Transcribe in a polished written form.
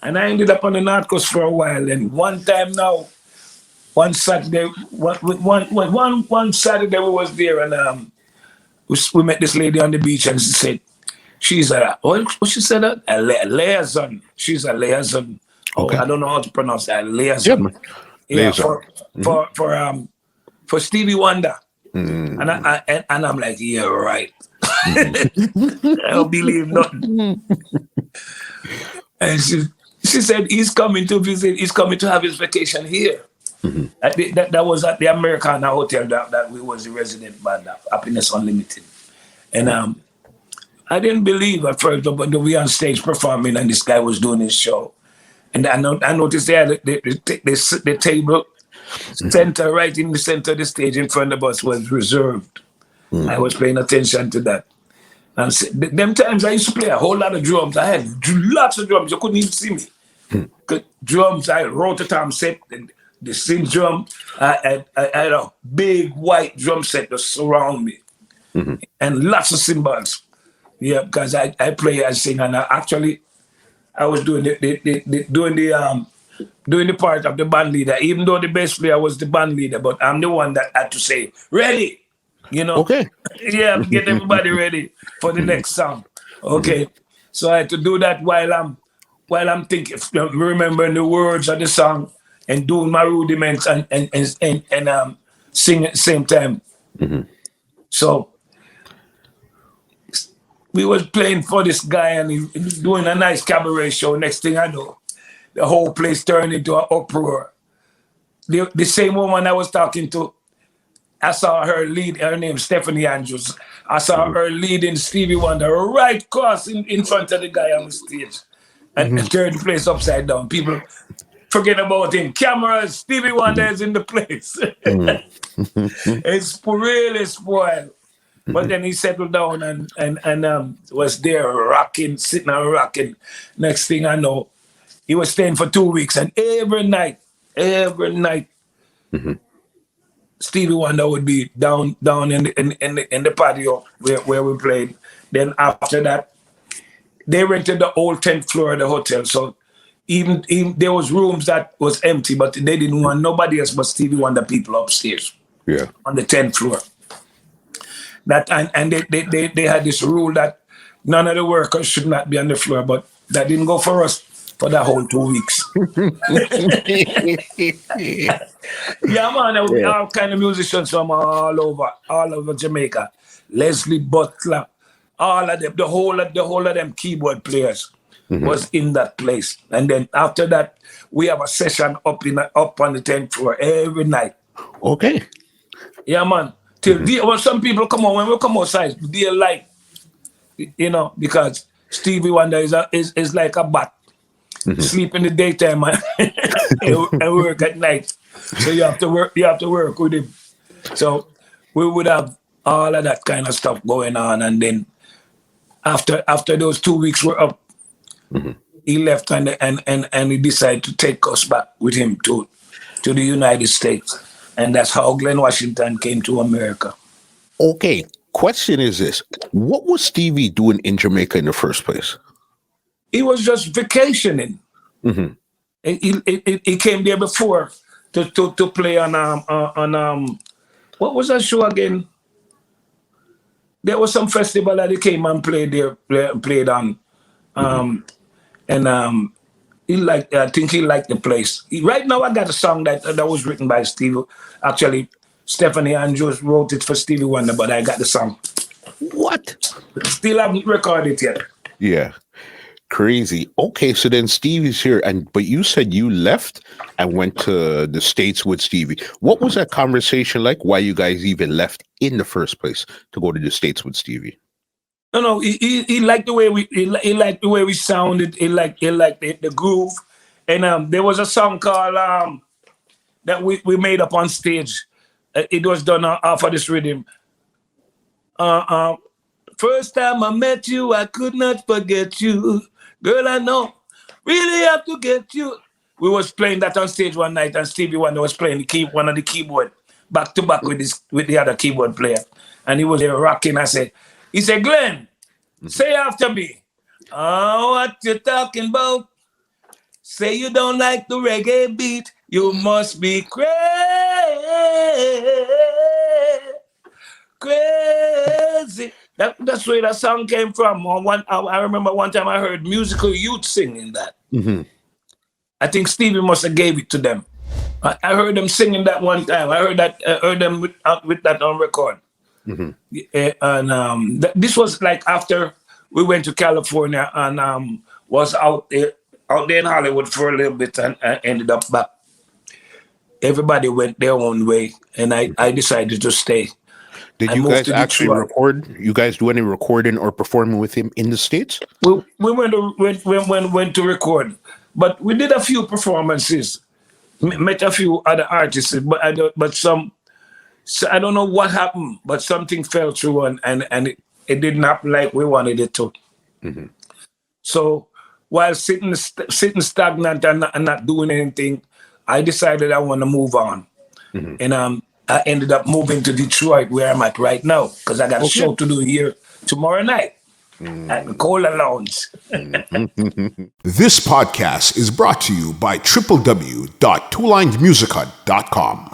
And I ended up on the North Coast for a while. And one time now, one Saturday, one Saturday we was there, and we met this lady on the beach, and she said, she's what she said, a liaison. She's a liaison. Oh, Okay. I don't know how to pronounce that. Yeah, Liaison. man. Yeah, Liaison. for Stevie Wonder. And I'm like, yeah, right. I don't believe nothing. And she said he's coming to visit. He's coming to have his vacation here. That was at the Americana Hotel that we was the resident band of Happiness Unlimited. And I didn't believe at first, but we on stage performing, and this guy was doing his show. And I noticed there the table center, right in the center of the stage in front of us, was reserved. I was paying attention to that. And them times I used to play a whole lot of drums. I had lots of drums. You couldn't even see me. Drums, I wrote a time set, the same drum. I had a big white drum set to surround me. And lots of cymbals. Yeah, because I play and sing, and I was doing doing the part of the band leader, even though the bass player was the band leader, but I'm the one that had to say, ready, Okay. Yeah, get everybody ready for the next song. Okay. So I had to do that while I'm thinking, remembering the words of the song and doing my rudiments and sing at the same time. So we was playing for this guy, and he was doing a nice cabaret show. Next thing I know, the whole place turned into an uproar. The same woman I was talking to, I saw her lead, her name Stephanie Andrews. I saw her leading Stevie Wonder right across in front of the guy on the stage, and turned the place upside down. People forget about him. Cameras, Stevie Wonder is in the place. It's really spoiled. But then he settled down and was there rocking, sitting and rocking. Next thing I know, he was staying for 2 weeks, and every night, Stevie Wonder would be down in the patio where we played. Then after that, they rented the whole 10th floor of the hotel. So even there was rooms that was empty, but they didn't want nobody else but Stevie Wonder people upstairs. Yeah. On the 10th floor. That and they had this rule that none of the workers should not be on the floor, but that didn't go for us for that whole 2 weeks. Yeah, man, all kind of musicians from all over Jamaica. Leslie Butler, all of them, the whole of them keyboard players was in that place. And then after that, we have a session up on the 10th floor every night. Okay. Yeah, man. When some people come on, when we come outside, they like, because Stevie Wonder is like a bat. Sleep in the daytime and work at night. So you have to work with him. So we would have all of that kind of stuff going on, and then after those 2 weeks were up, he left and he decided to take us back with him to the United States. And that's how Glen Washington came to America. Okay. Question is this. What was Stevie doing in Jamaica in the first place? He was just vacationing. He came there before to play on what was that show again? There was some festival that he came and played on. I think he liked the place. Right now, I got a song that was written by Stevie. Actually, Stephanie Andrews wrote it for Stevie Wonder, but I got the song. What? Still haven't recorded it yet. Yeah. Crazy. Okay, so then Stevie's here, but you said you left and went to the States with Stevie. What was that conversation like? Why you guys even left in the first place to go to the States with Stevie? No, he liked the way we sounded. He liked the groove, and there was a song called that we made up on stage. It was done off of this rhythm. First time I met you, I could not forget you, girl. I know, really have to get you. We was playing that on stage one night, and Stevie Wonder was playing one of the keyboard back to back with the other keyboard player, and he was there rocking. He said, Glenn, say after me. Oh, what you talking about? Say you don't like the reggae beat, you must be crazy. That's where that song came from. I remember one time I heard Musical Youth singing that. Mm-hmm. I think Stevie must have gave it to them. I heard them singing that one time. I heard them with that on record. Mm-hmm. And this was like after we went to California and was out there in Hollywood for a little bit and ended up back. Everybody went their own way, and I decided to stay. Did you guys actually record? You guys do any recording or performing with him in the States? We went to record, but we did a few performances. Met a few other artists, but I don't know what happened, but something fell through and it didn't happen like we wanted it to. Mm-hmm. So while sitting stagnant and not doing anything, I decided I want to move on. Mm-hmm. And I ended up moving to Detroit, where I'm at right now, because I got a show to do here tomorrow night at the Cola Lounge. This podcast is brought to you by www.twolinedmusichut.com.